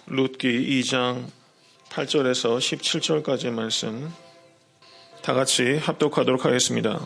룻기 2장 8절에서 17절까지의 말씀 다 같이 합독하도록 하겠습니다.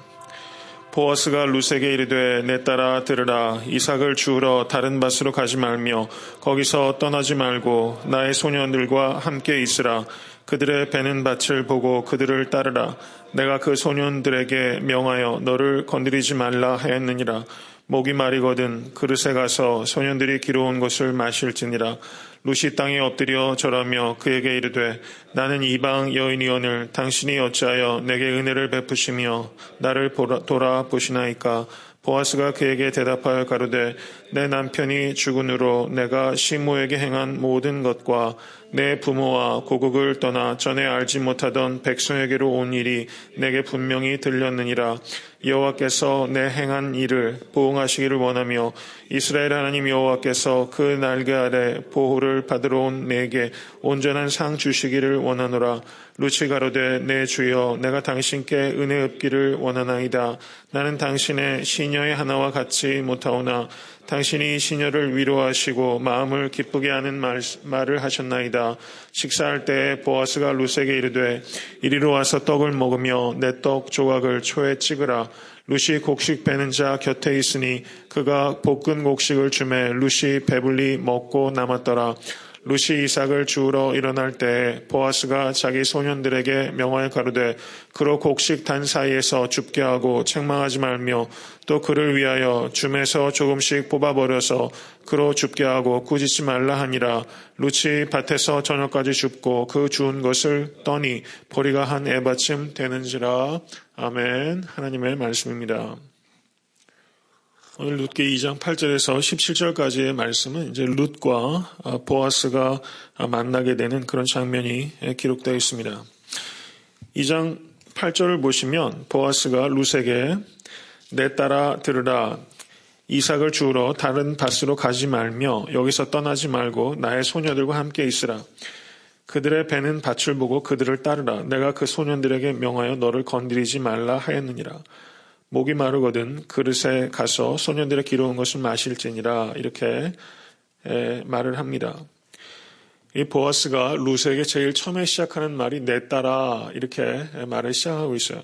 보아스가 룻에게 이르되 내 딸아 들으라. 이삭을 주우러 다른 밭으로 가지 말며 거기서 떠나지 말고 나의 소년들과 함께 있으라. 그들의 베는 밭을 보고 그들을 따르라. 내가 그 소년들에게 명하여 너를 건드리지 말라 하였느니라. 목이 마르거든 그릇에 가서 소년들이 기러온 것을 마실지니라. 룻이 땅에 엎드려 절하며 그에게 이르되 나는 이방 여인이오늘 당신이 어찌하여 내게 은혜를 베푸시며 나를 돌아보시나이까. 보아스가 그에게 대답하여 가로되 내 남편이 죽은 후로 내가 시므에게 행한 모든 것과 내 부모와 고국을 떠나 전에 알지 못하던 백성에게로 온 일이 내게 분명히 들렸느니라. 여호와께서 내 행한 일을 보응하시기를 원하며 이스라엘 하나님 여호와께서 그 날개 아래 보호를 받으러 온 내게 온전한 상 주시기를 원하노라. 룻이 가로되 내 주여 내가 당신께 은혜 얻기를 원하나이다. 나는 당신의 시녀의 하나와 같지 못하오나 당신이 시녀를 위로하시고 마음을 기쁘게 하는 말을 하셨나이다. 식사할 때 보아스가 룻에게 이르되 이리로 와서 떡을 먹으며 내 떡 조각을 초에 찍으라. 룻이 곡식 베는 자 곁에 있으니 그가 볶은 곡식을 주매 룻이 배불리 먹고 남았더라. 룻이 이삭을 주우러 일어날 때 보아스가 자기 소년들에게 명하여 가로되 그로 곡식 단 사이에서 줍게 하고 책망하지 말며 또 그를 위하여 줌에서 조금씩 뽑아버려서 그로 줍게 하고 꾸짖지 말라 하니라. 룻이 밭에서 저녁까지 줍고 그 주운 것을 떠니 보리가 한 에바쯤 되는지라. 아멘. 하나님의 말씀입니다. 오늘 룻기 2장 8절에서 17절까지의 말씀은 이제 룻과 보아스가 만나게 되는 그런 장면이 기록되어 있습니다. 2장 8절을 보시면 보아스가 룻에게 내 딸아 들으라. 이삭을 주우러 다른 밭으로 가지 말며 여기서 떠나지 말고 나의 소녀들과 함께 있으라. 그들의 베는 밭을 보고 그들을 따르라. 내가 그 소년들에게 명하여 너를 건드리지 말라 하였느니라. 목이 마르거든 그릇에 가서 소년들의 기러운 것을 마실지니라. 이렇게 말을 합니다. 이 보아스가 룻에게 제일 처음에 시작하는 말이 내 딸아 이렇게 말을 시작하고 있어요.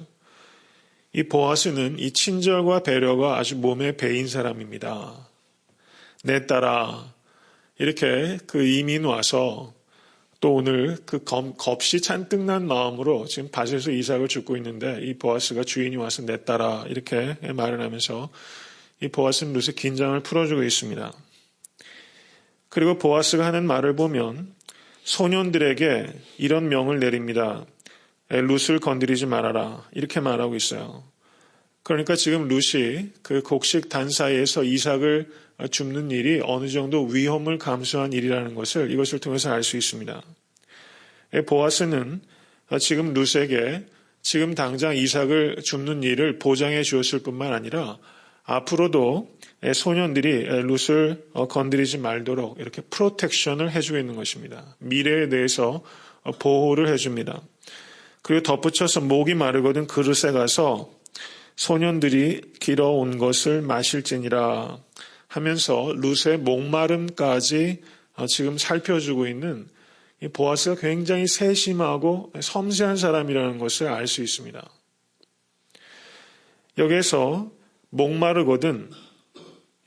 이 보아스는 이 친절과 배려가 아주 몸에 배인 사람입니다. 내 딸아 이렇게 그 이민 와서 또 오늘 그 겁이 잔뜩 난 마음으로 지금 밭에서 이삭을 줍고 있는데 이 보아스가 주인이 와서 내 딸아 이렇게 말을 하면서 이 보아스는 룻의 긴장을 풀어주고 있습니다. 그리고 보아스가 하는 말을 보면 소년들에게 이런 명을 내립니다. 룻을 건드리지 말아라 이렇게 말하고 있어요. 그러니까 지금 룻이 그 곡식 단 사이에서 이삭을 줍는 일이 어느 정도 위험을 감수한 일이라는 것을 이것을 통해서 알 수 있습니다. 보아스는 지금 룻에게 지금 당장 이삭을 줍는 일을 보장해 주었을 뿐만 아니라 앞으로도 소년들이 룻을 건드리지 말도록 이렇게 프로텍션을 해주고 있는 것입니다. 미래에 대해서 보호를 해줍니다. 그리고 덧붙여서 목이 마르거든 그릇에 가서 소년들이 길어온 것을 마실지니라 하면서 룻의 목마름까지 지금 살펴주고 있는 이 보아스가 굉장히 세심하고 섬세한 사람이라는 것을 알 수 있습니다. 여기에서 목마르거든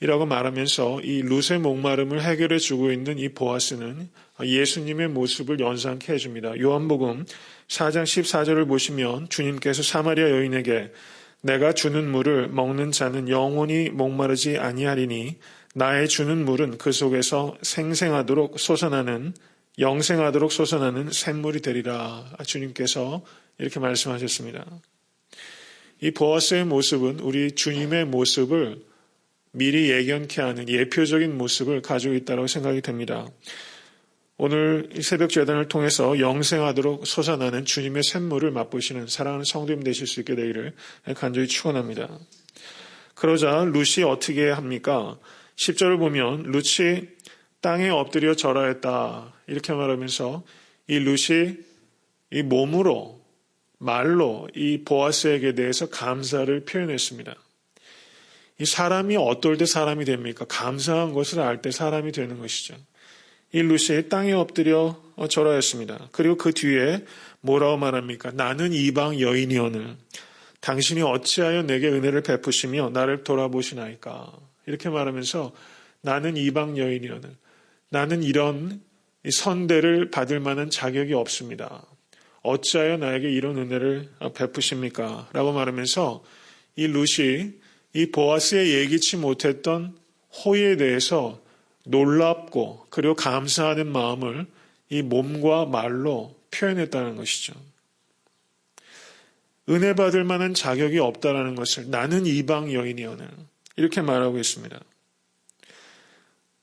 이라고 말하면서 이 룻의 목마름을 해결해 주고 있는 이 보아스는 예수님의 모습을 연상케 해줍니다. 요한복음 4장 14절을 보시면 주님께서 사마리아 여인에게 내가 주는 물을 먹는 자는 영원히 목마르지 아니하리니 나의 주는 물은 그 속에서 생생하도록 솟아나는 영생하도록 솟아나는 샘물이 되리라. 주님께서 이렇게 말씀하셨습니다. 이 보아스의 모습은 우리 주님의 모습을 미리 예견케 하는 예표적인 모습을 가지고 있다고 생각이 됩니다. 오늘 새벽 제단을 통해서 영생하도록 솟아나는 주님의 샘물을 맛보시는 사랑하는 성도님 되실 수 있게 되기를 간절히 축원합니다. 그러자 룻이 어떻게 합니까? 10절을 보면 룻이 땅에 엎드려 절하였다 이렇게 말하면서 이 룻이 이 몸으로 말로 이 보아스에게 대해서 감사를 표현했습니다. 이 사람이 어떨 때 사람이 됩니까? 감사한 것을 알 때 사람이 되는 것이죠. 이 루시 땅에 엎드려 절하였습니다. 그리고 그 뒤에 뭐라고 말합니까? 나는 이방 여인이오늘 당신이 어찌하여 내게 은혜를 베푸시며 나를 돌아보시나이까. 이렇게 말하면서 나는 이방 여인이오늘 나는 이런 선대를 받을 만한 자격이 없습니다. 어찌하여 나에게 이런 은혜를 베푸십니까? 라고 말하면서 이 루시, 이 보아스의 예기치 못했던 호의에 대해서 놀랍고 그리고 감사하는 마음을 이 몸과 말로 표현했다는 것이죠. 은혜 받을 만한 자격이 없다라는 것을 나는 이방 여인이오늘 이렇게 말하고 있습니다.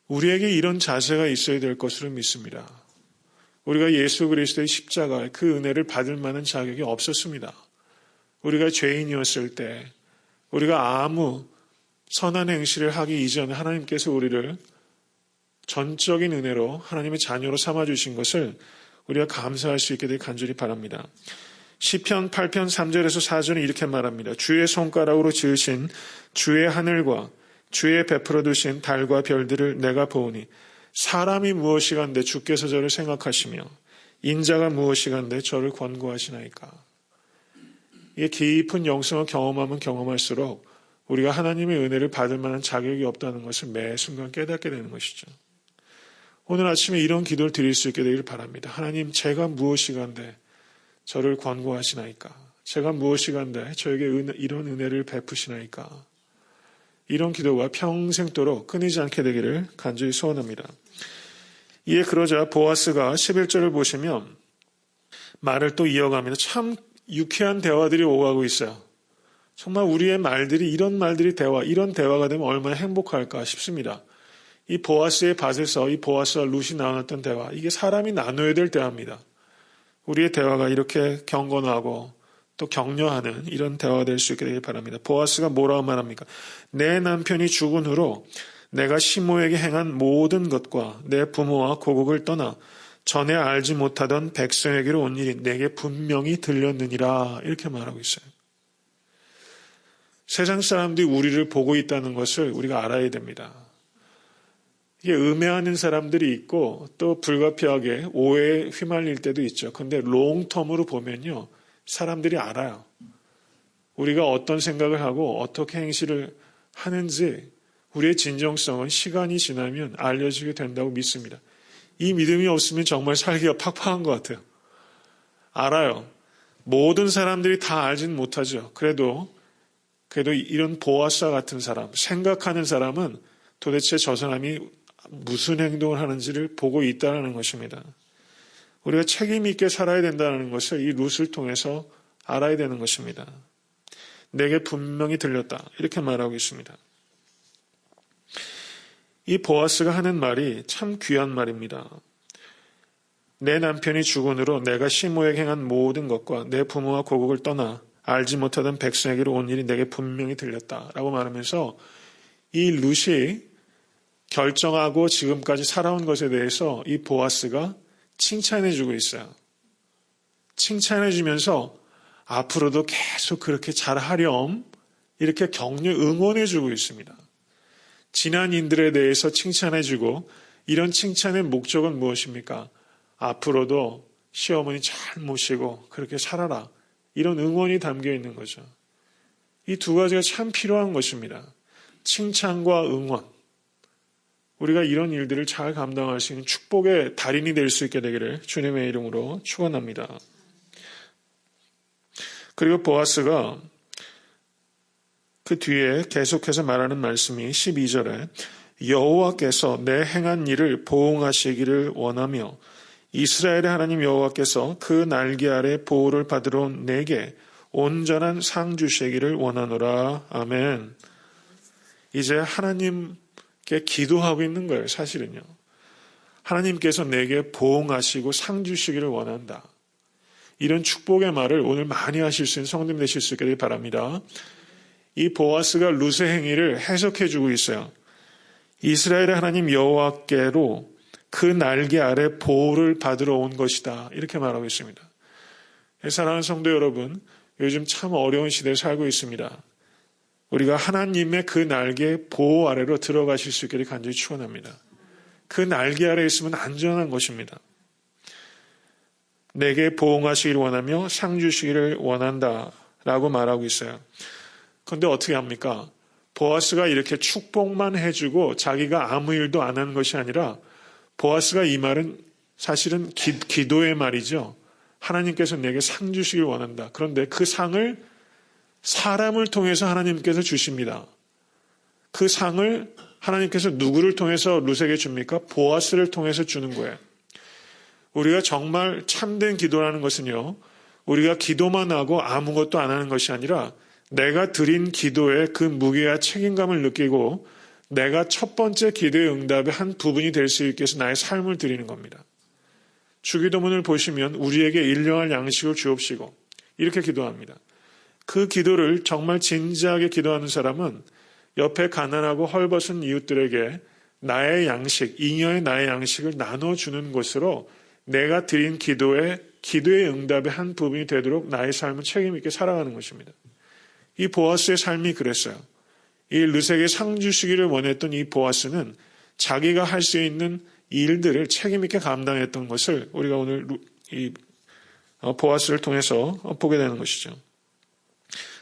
우리에게 이런 자세가 있어야 될 것으로 믿습니다. 우리가 예수 그리스도의 십자가에 그 은혜를 받을 만한 자격이 없었습니다. 우리가 죄인이었을 때 우리가 아무 선한 행실을 하기 이전에 하나님께서 우리를 전적인 은혜로 하나님의 자녀로 삼아주신 것을 우리가 감사할 수 있게 되길 간절히 바랍니다. 시편 8편 3절에서 4절은 이렇게 말합니다. 주의 손가락으로 지으신 주의 하늘과 주의 베풀어 두신 달과 별들을 내가 보오니 사람이 무엇이간데 주께서 저를 생각하시며 인자가 무엇이간데 저를 권고하시나이까. 이게 깊은 영성을 경험하면 경험할수록 우리가 하나님의 은혜를 받을 만한 자격이 없다는 것을 매 순간 깨닫게 되는 것이죠. 오늘 아침에 이런 기도를 드릴 수 있게 되길 바랍니다. 하나님, 제가 무엇이간데 저를 권고하시나이까. 제가 무엇이간데 저에게 이런 은혜를 베푸시나이까. 이런 기도가 평생도록 끊이지 않게 되기를 간절히 소원합니다. 이에 그러자 보아스가 11절을 보시면 말을 또 이어갑니다. 참 유쾌한 대화들이 오가고 있어요. 정말 우리의 말들이 이런 대화가 되면 얼마나 행복할까 싶습니다. 이 보아스의 밭에서 이 보아스와 룻이 나눴던 대화, 이게 사람이 나눠야 될 대화입니다. 우리의 대화가 이렇게 경건하고 또 격려하는 이런 대화가 될 수 있게 되길 바랍니다. 보아스가 뭐라고 말합니까? 내 남편이 죽은 후로 내가 시모에게 행한 모든 것과 내 부모와 고국을 떠나 전에 알지 못하던 백성에게로 온 일이 내게 분명히 들렸느니라. 이렇게 말하고 있어요. 세상 사람들이 우리를 보고 있다는 것을 우리가 알아야 됩니다. 이게 음해하는 사람들이 있고 또 불가피하게 오해에 휘말릴 때도 있죠. 근데 롱텀으로 보면요. 사람들이 알아요. 우리가 어떤 생각을 하고 어떻게 행실을 하는지 우리의 진정성은 시간이 지나면 알려지게 된다고 믿습니다. 이 믿음이 없으면 정말 살기가 팍팍한 것 같아요. 알아요. 모든 사람들이 다 알지는 못하죠. 그래도 이런 보아스와 같은 사람, 생각하는 사람은 도대체 저 사람이 무슨 행동을 하는지를 보고 있다는 것입니다. 우리가 책임 있게 살아야 된다는 것을 이 룻을 통해서 알아야 되는 것입니다. 내게 분명히 들렸다. 이렇게 말하고 있습니다. 이 보아스가 하는 말이 참 귀한 말입니다. 내 남편이 죽은 후로 내가 시모에게 행한 모든 것과 내 부모와 고국을 떠나 알지 못하던 백성에게로 온 일이 내게 분명히 들렸다라고 말하면서 이 룻이 결정하고 지금까지 살아온 것에 대해서 이 보아스가 칭찬해주고 있어요. 칭찬해주면서 앞으로도 계속 그렇게 잘하렴 이렇게 격려 응원해주고 있습니다. 지난인들에 대해서 칭찬해주고 이런 칭찬의 목적은 무엇입니까? 앞으로도 시어머니 잘 모시고 그렇게 살아라. 이런 응원이 담겨 있는 거죠. 이 두 가지가 참 필요한 것입니다. 칭찬과 응원. 우리가 이런 일들을 잘 감당할 수 있는 축복의 달인이 될 수 있게 되기를 주님의 이름으로 축원합니다. 그리고 보아스가 그 뒤에 계속해서 말하는 말씀이 12절에 여호와께서 내 행한 일을 보응하시기를 원하며 이스라엘의 하나님 여호와께서 그 날개 아래 보호를 받으러 온 내게 온전한 상 주시기를 원하노라. 아멘. 이제 하나님께 기도하고 있는 거예요. 사실은요. 하나님께서 내게 보응하시고 상 주시기를 원한다. 이런 축복의 말을 오늘 많이 하실 수 있는 성도님 되실 수 있기를 바랍니다. 이 보아스가 룻의 행위를 해석해주고 있어요. 이스라엘의 하나님 여호와께로 그 날개 아래 보호를 받으러 온 것이다. 이렇게 말하고 있습니다. 사랑하는 성도 여러분, 요즘 참 어려운 시대에 살고 있습니다. 우리가 하나님의 그 날개 보호 아래로 들어가실 수 있기를 간절히 축원합니다. 그 날개 아래 있으면 안전한 것입니다. 내게 보응하시기를 원하며 상 주시기를 원한다 라고 말하고 있어요. 그런데 어떻게 합니까? 보아스가 이렇게 축복만 해주고 자기가 아무 일도 안 하는 것이 아니라 보아스가 이 말은 사실은 기도의 말이죠. 하나님께서 내게 상 주시길 원한다. 그런데 그 상을 사람을 통해서 하나님께서 주십니다. 그 상을 하나님께서 누구를 통해서 룻에게 줍니까? 보아스를 통해서 주는 거예요. 우리가 정말 참된 기도라는 것은요, 우리가 기도만 하고 아무것도 안 하는 것이 아니라 내가 드린 기도에 그 무게와 책임감을 느끼고 내가 첫 번째 기도의 응답의 한 부분이 될 수 있게 해서 나의 삶을 드리는 겁니다. 주기도문을 보시면 우리에게 일용할 양식을 주옵시고 이렇게 기도합니다. 그 기도를 정말 진지하게 기도하는 사람은 옆에 가난하고 헐벗은 이웃들에게 나의 양식, 잉여의 나의 양식을 나눠주는 것으로 내가 드린 기도의 응답의 한 부분이 되도록 나의 삶을 책임있게 살아가는 것입니다. 이 보아스의 삶이 그랬어요. 이 룻에게 상 주시기를 원했던 이 보아스는 자기가 할 수 있는 일들을 책임있게 감당했던 것을 우리가 오늘 이 보아스를 통해서 보게 되는 것이죠.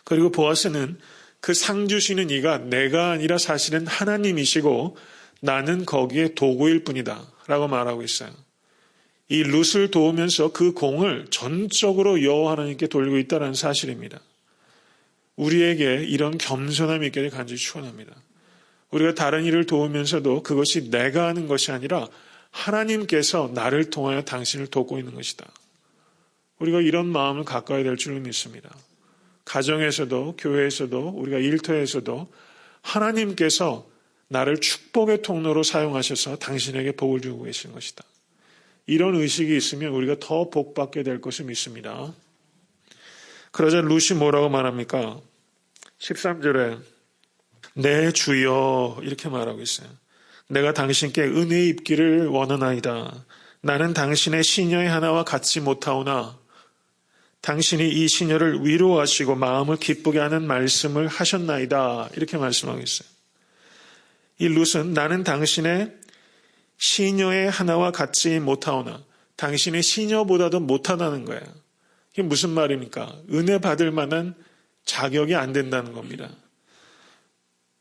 그리고 보아스는 그 상 주시는 이가 내가 아니라 사실은 하나님이시고 나는 거기에 도구일 뿐이다 라고 말하고 있어요. 이 룻을 도우면서 그 공을 전적으로 여호와 하나님께 돌리고 있다는 사실입니다. 우리에게 이런 겸손함이 있기를 간절히 축원합니다. 우리가 다른 일을 도우면서도 그것이 내가 하는 것이 아니라 하나님께서 나를 통하여 당신을 돕고 있는 것이다. 우리가 이런 마음을 가까이 될 줄을 믿습니다. 가정에서도 교회에서도 우리가 일터에서도 하나님께서 나를 축복의 통로로 사용하셔서 당신에게 복을 주고 계신 것이다. 이런 의식이 있으면 우리가 더 복받게 될 것을 믿습니다. 그러자 룻이 뭐라고 말합니까? 13절에 내 주여 이렇게 말하고 있어요. 내가 당신께 은혜 입기를 원하나이다. 나는 당신의 시녀의 하나와 같지 못하오나 당신이 이 시녀를 위로하시고 마음을 기쁘게 하는 말씀을 하셨나이다. 이렇게 말씀하고 있어요. 이 룻은 나는 당신의 시녀의 하나와 같지 못하오나 당신의 시녀보다도 못하다는 거예요. 이게 무슨 말입니까? 은혜 받을 만한 자격이 안 된다는 겁니다.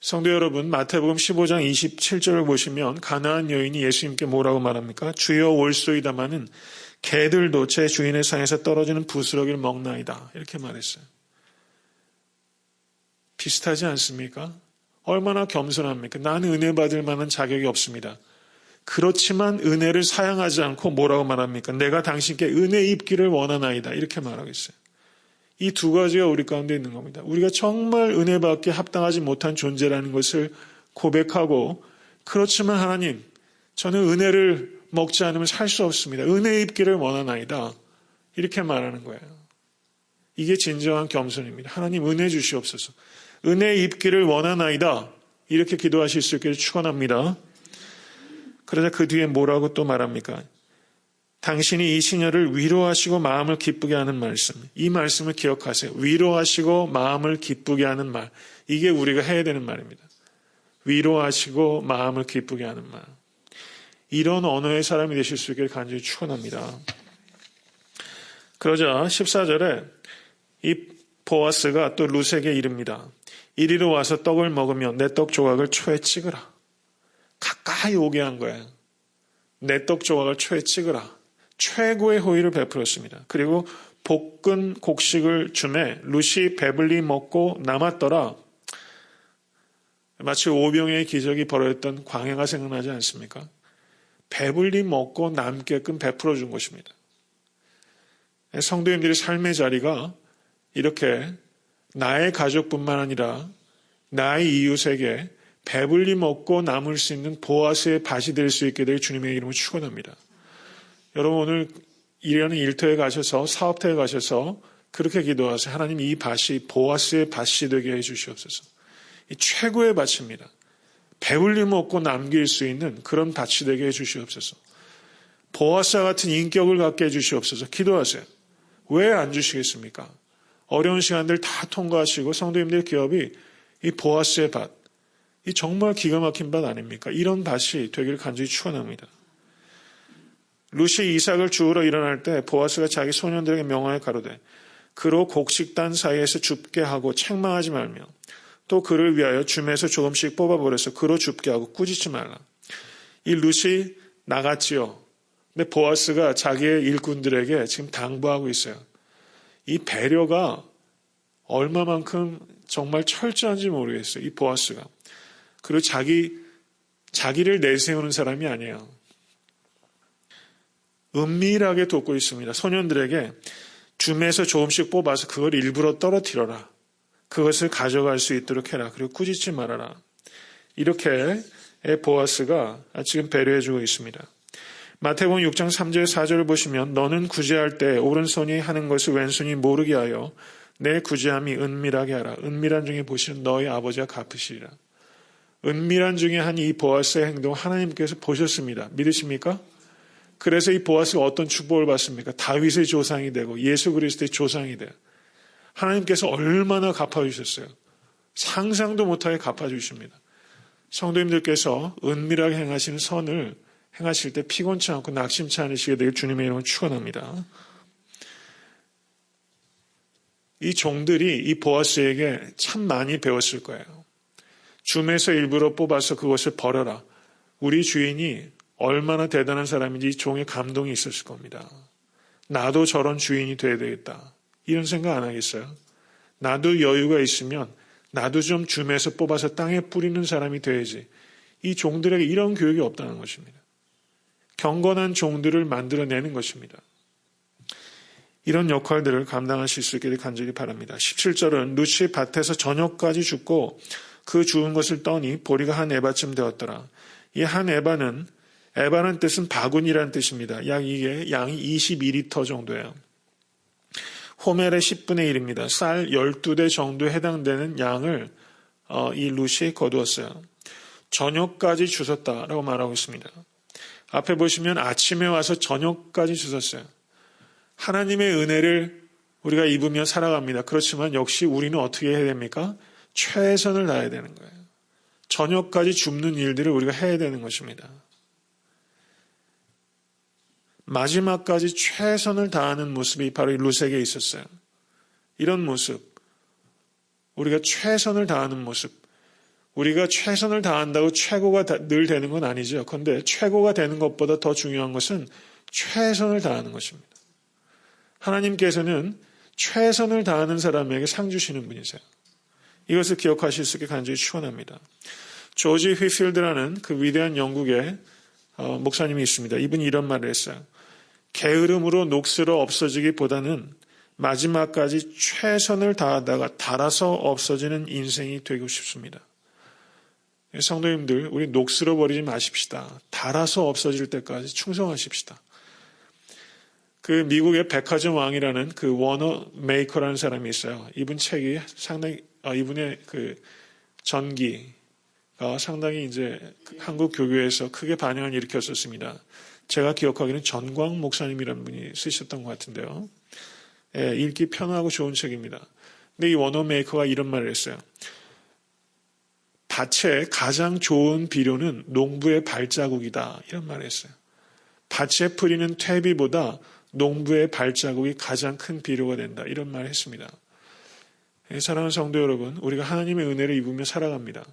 성도 여러분, 마태복음 15장 27절을 보시면 가나안 여인이 예수님께 뭐라고 말합니까? 주여 올소이다마는 개들도 제 주인의 상에서 떨어지는 부스러기를 먹나이다. 이렇게 말했어요. 비슷하지 않습니까? 얼마나 겸손합니까? 나는 은혜 받을 만한 자격이 없습니다. 그렇지만 은혜를 사양하지 않고 뭐라고 말합니까? 내가 당신께 은혜 입기를 원하나이다. 이렇게 말하고 있어요. 이 두 가지가 우리 가운데 있는 겁니다. 우리가 정말 은혜 받기에 합당하지 못한 존재라는 것을 고백하고 그렇지만 하나님, 저는 은혜를 먹지 않으면 살 수 없습니다. 은혜 입기를 원하나이다. 이렇게 말하는 거예요. 이게 진정한 겸손입니다. 하나님 은혜 주시옵소서. 은혜 입기를 원하나이다. 이렇게 기도하실 수 있기를 축원합니다. 그러자 그 뒤에 뭐라고 또 말합니까? 당신이 이 시녀를 위로하시고 마음을 기쁘게 하는 말씀. 이 말씀을 기억하세요. 위로하시고 마음을 기쁘게 하는 말. 이게 우리가 해야 되는 말입니다. 위로하시고 마음을 기쁘게 하는 말. 이런 언어의 사람이 되실 수 있기를 간절히 축원합니다. 그러자 14절에 이 보아스가 또 룻에게 이릅니다. 이리로 와서 떡을 먹으며 내 떡 조각을 초에 찍으라. 가까이 오게 한 거예요. 내 떡 조각을 초에 찍으라. 최고의 호의를 베풀었습니다. 그리고 볶은 곡식을 주매 룻이 배불리 먹고 남았더라. 마치 오병의 기적이 벌어졌던 광야가 생각나지 않습니까? 배불리 먹고 남게끔 베풀어 준 것입니다. 성도님들의 삶의 자리가 이렇게 나의 가족뿐만 아니라 나의 이웃에게 배불리 먹고 남을 수 있는 보아스의 밭이 될 수 있게 될 주님의 이름을 축원합니다. 여러분 오늘 일하는 일터에 가셔서 사업터에 가셔서 그렇게 기도하세요. 하나님 이 밭이 보아스의 밭이 되게 해 주시옵소서. 이 최고의 밭입니다. 배불리 먹고 남길 수 있는 그런 밭이 되게 해 주시옵소서. 보아스와 같은 인격을 갖게 해 주시옵소서. 기도하세요. 왜 안 주시겠습니까? 어려운 시간들 다 통과하시고 성도님들의 기업이 이 보아스의 밭, 이 정말 기가 막힌 밭 아닙니까? 이런 밭이 되기를 간절히 축원합니다. 룻이 이삭을 주우러 일어날 때 보아스가 자기 소년들에게 명하여 가로되 그로 곡식단 사이에서 줍게 하고 책망하지 말며 또 그를 위하여 줌에서 조금씩 뽑아버려서 그로 줍게 하고 꾸짖지 말라. 이 룻이 나갔지요. 근데 보아스가 자기의 일꾼들에게 지금 당부하고 있어요. 이 배려가 얼마만큼 정말 철저한지 모르겠어요. 이 보아스가. 그리고 자기를 내세우는 사람이 아니에요. 은밀하게 돕고 있습니다. 소년들에게 줌에서 조금씩 뽑아서 그걸 일부러 떨어뜨려라. 그것을 가져갈 수 있도록 해라. 그리고 꾸짖지 말아라. 이렇게 보아스가 지금 배려해주고 있습니다. 마태복음 6장 3절 4절을 보시면 너는 구제할 때 오른손이 하는 것을 왼손이 모르게 하여 내 구제함이 은밀하게 하라. 은밀한 중에 보시는 너희 아버지가 갚으시리라. 은밀한 중에 한 이 보아스의 행동 하나님께서 보셨습니다. 믿으십니까? 그래서 이 보아스가 어떤 축복을 받습니까? 다윗의 조상이 되고 예수 그리스도의 조상이 돼요. 하나님께서 얼마나 갚아주셨어요. 상상도 못하게 갚아주십니다. 성도님들께서 은밀하게 행하시는 선을 행하실 때 피곤치 않고 낙심치 않으시게 되길 주님의 이름으로 축원합니다. 이 종들이 이 보아스에게 참 많이 배웠을 거예요. 줌에서 일부러 뽑아서 그것을 버려라. 우리 주인이 얼마나 대단한 사람인지 이 종의 감동이 있었을 겁니다. 나도 저런 주인이 돼야 되겠다. 이런 생각 안 하겠어요? 나도 여유가 있으면 나도 좀 줌에서 뽑아서 땅에 뿌리는 사람이 돼야지. 이 종들에게 이런 교육이 없다는 것입니다. 경건한 종들을 만들어내는 것입니다. 이런 역할들을 감당하실 수 있기를 간절히 바랍니다. 17절은 룻이 밭에서 저녁까지 죽고 그 죽은 것을 떠니 보리가 한 에바쯤 되었더라. 이 한 에바는 뜻은 바구니라는 뜻입니다. 이게 양이 22리터 정도예요. 호멜의 10분의 1입니다. 쌀 12대 정도에 해당되는 양을 이 룻이 거두었어요. 저녁까지 주셨다라고 말하고 있습니다. 앞에 보시면 아침에 와서 저녁까지 주셨어요. 하나님의 은혜를 우리가 입으며 살아갑니다. 그렇지만 역시 우리는 어떻게 해야 됩니까? 최선을 다해야 되는 거예요. 저녁까지 줍는 일들을 우리가 해야 되는 것입니다. 마지막까지 최선을 다하는 모습이 바로 이 룻에게 있었어요. 이런 모습, 우리가 최선을 다하는 모습, 우리가 최선을 다한다고 최고가 늘 되는 건 아니죠. 그런데 최고가 되는 것보다 더 중요한 것은 최선을 다하는 것입니다. 하나님께서는 최선을 다하는 사람에게 상 주시는 분이세요. 이것을 기억하실 수 있게 간절히 축원합니다. 조지 휘필드라는 그 위대한 영국의 목사님이 있습니다. 이분이 이런 말을 했어요. 게으름으로 녹슬어 없어지기보다는 마지막까지 최선을 다하다가 닳아서 없어지는 인생이 되고 싶습니다. 성도님들, 우리 녹슬어 버리지 마십시다. 닳아서 없어질 때까지 충성하십시다. 그 미국의 백화점 왕이라는 그 워너 메이커라는 사람이 있어요. 이분 책이 상당히 이분의 그 전기가 상당히 이제 한국 교교에서 크게 반향을 일으켰었습니다. 제가 기억하기는 전광 목사님이라는 분이 쓰셨던 것 같은데요. 예, 읽기 편하고 좋은 책입니다. 근데 이 워너 메이커가 이런 말을 했어요. 밭에 가장 좋은 비료는 농부의 발자국이다. 이런 말을 했어요. 밭에 뿌리는 퇴비보다 농부의 발자국이 가장 큰 비료가 된다. 이런 말을 했습니다. 사랑하는 성도 여러분, 우리가 하나님의 은혜를 입으며 살아갑니다.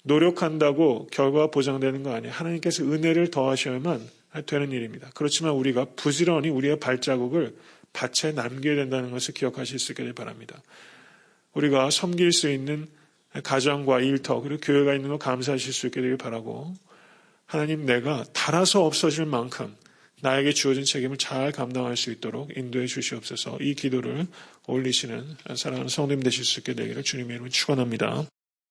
노력한다고 결과가 보장되는 거 아니에요. 하나님께서 은혜를 더하셔야만 되는 일입니다. 그렇지만 우리가 부지런히 우리의 발자국을 밭에 남겨야 된다는 것을 기억하실 수 있기를 바랍니다. 우리가 섬길 수 있는 가정과 일터 그리고 교회가 있는 거 감사하실 수 있게 되길 바라고 하나님 내가 닳아서 없어질 만큼 나에게 주어진 책임을 잘 감당할 수 있도록 인도해 주시옵소서. 이 기도를 올리시는 사랑하는 성도님 되실 수 있게 되기를 주님의 이름으로 축원합니다.